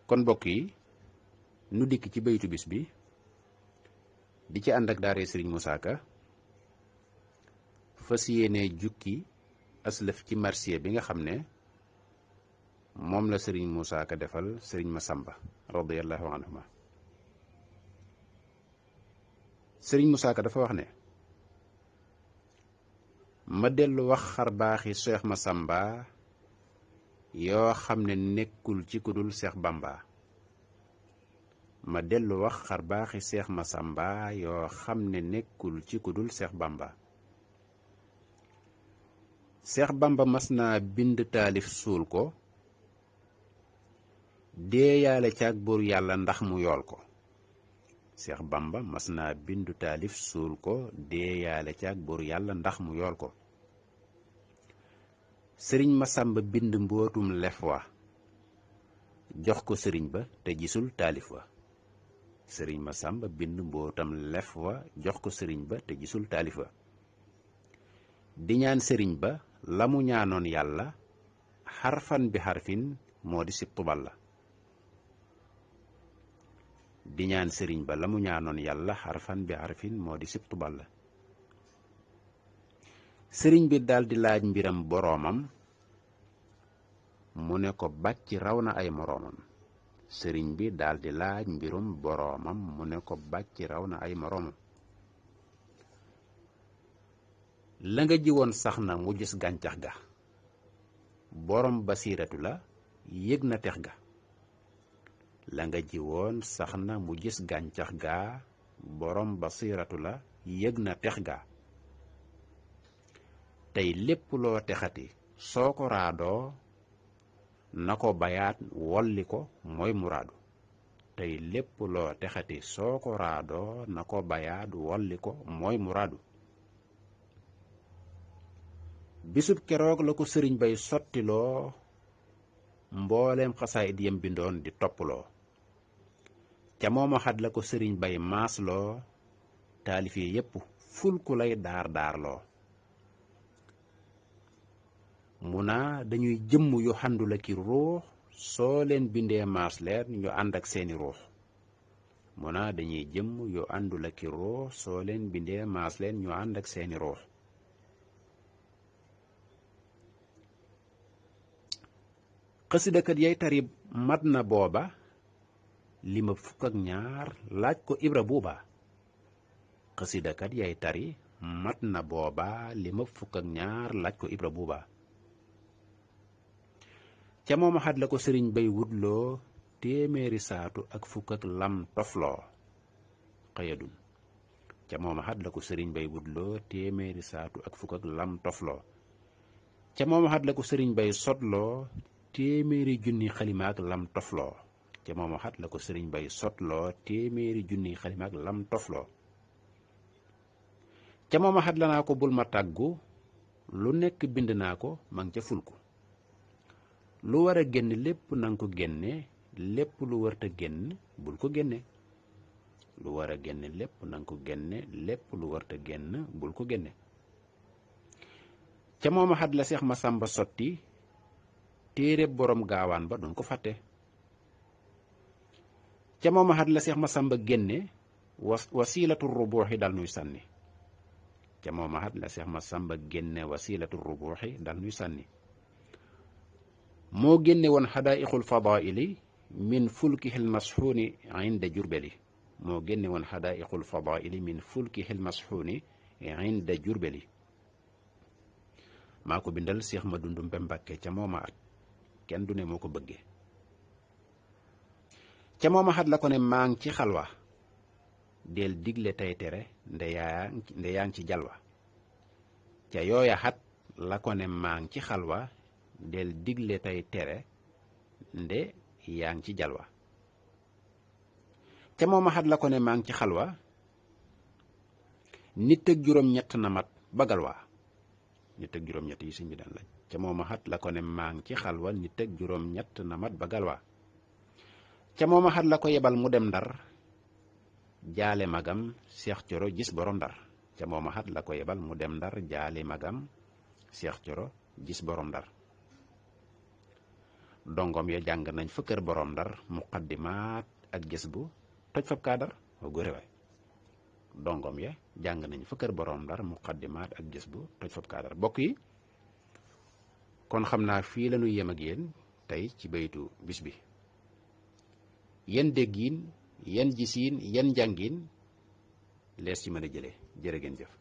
kon mbokk yi nu dikk ci baytu bis bi di ci ànd ak daare Serigne Moussa Ka fas yéene jukki aslëf ci marsiya bi nga xam ne moom la Serigne Moussa Ka defal Serigne Massamba radiyallahu anhuma. Serigne Moussa Ka dafa wax ne ma dellu wax xar baaxi Cheikh Massamba yoo xam ne nekkul ci kudul Cheikh Bamba. ma dellu wax xar baaxi Cheikh Massamba yoo xam ne nekkul ci kudul Cheikh Bamba. Cheikh Bamba mas naa bind taalif suul ko deeyaale caag buur yàlla ndax mu yool ko. Cheikh Bamba mas naa bindu taalif suul ko deeyaale caag buur yàlla ndax mu yool ko. Sëriñ Massamba bind mbootum lef wa jox ko sëriñ ba te gisul taalif wa. Sëriñ Massamba bind mbootam lef wa jox ko sëriñ ba te gisul taalif wa. di ñaan sëriñ ba la mu ñaanoon yàlla xarfan bi xarfin moo di sibtu balla. di ñaan sëriñ ba la mu ñaanoon yàlla xarfan bi xarfin moo di sibtu balla. sëriñ bi daldi laaj mbiram boroomam mu ne ko bàcc raw na ay moroomam. sëriñ bi daldi laaj mbirum boroomam mu ne ko bàcc raw na ay moroomam. la nga jiwoon sax na mu gis gàncax ga borom basiiratu la yëg na tex ga. la nga jiwoon sax na mu gis gàncax ga borom basiiratu la yëg na tex ga. tey lépp loo texati soo ko raadoo na ko bayaat wolli ko mooy muraadu. tey lépp loo texati soo ko raadoo na ko bayaat wolli ko mooy muraadu. bisub keroog la ko sëriñ bay sottiloo mbooleem xasaayid yam bindoon di toppaloo. ca mooma xat la ko sëriñ bay maasloo taalif yi yépp ful ku lay daar daarloo. mu naa dañuy jëmm yu xandula ki ruux soo leen bindee maas leen ñu ànd ak seeni ruux. mu naa dañuy jëmm yu àndula ki ruux soo leen bindee maas leen ñu ànd ak seeni ruux. xasidakat yay tari mat na booba lima fukk ak ñaar laaj ko ibra buuba. xasidakat yay tari mat na booba lima fukk ak ñaar laaj ko ibra buuba. ca mooma xat la ko sëriñ bay wutloo téeméeri saatu ak fukk ak lam tofloo xëyadun. ca mooma xat la ko sëriñ bay wutloo téeméeri saatu ak fukk ak lam tofloo. ca mooma xat la ko sëriñ bay sotloo téeméeri junni xalima ak lam tofloo. ca mooma xat la ko sëriñ bay sotloo téeméeri junni xalima ak lam tofloo. ca mooma xat la naa ko bul ma tàggu lu nekk bind naa ko mang ca fulku. lu war a génn lépp nanga ko génne lépp lu warta génn bul ko génne. lu war a génn lépp nanga ko génne lépp lu warta génn bul ko génne. ca mooma xat la Seex Masamba sotti téere borom gaawaan ba doon ko fàtte. ca mooma xat la Seex Masamba génne wasilatu rubuuxi dal nuy sànni. ca mooma xat la Seex Masamba génne wasilatu rubuuxi dal nuy sànni. moo génne woon xadaaiqul fadaili min fulkihil masxuuni inda jurbeli. moo génne woon xadaaiqul fadaili min fulkihil masxuuni inda jurbeli. maa ko bindal Seex Madundumbe Mbàkke ca mooma at kenn du ne moo ko bëggee. ca mooma xat la ko ne maa ngi ci xalwa del digle tey tere nde yaa ngi ci jalwa. ca yooya xat la ko ne maa ngi ci xalwa del digle tey tere nde yaa ngi ci jalwa. ca mooma xat la ko ne maa ngi ci xalwa nit ak juróom-ñett na mat bagalwa. nit ak juróom-ñett yi sëñ bi daan laaj. ca mooma xat la ko ne maa ngi ci xalwa nit ak juróom-ñett na mat bagalwa. ca mooma xat la ko yebal mu dem ndar jaale magam Seex Coro gis borom ndar. ca mooma xat la ko yebal mu dem ndar jaale magam Seex Coro gis borom ndar. dongom ya jàng nañ fa kër borom ndar muqaddimaat ak gës bu toj fab kaadar wa góore waay dongom ya jàng nañ fa kër borom ndar muqaddimaat ak gës bu toj fab kaadar bokk yi kon xam naa fii la ñuy yem ak yéen tey ci baytu bis bi yan déggiin yan gisiin yan njàngiin lees ci mën a jëlee jërë ngeen jëf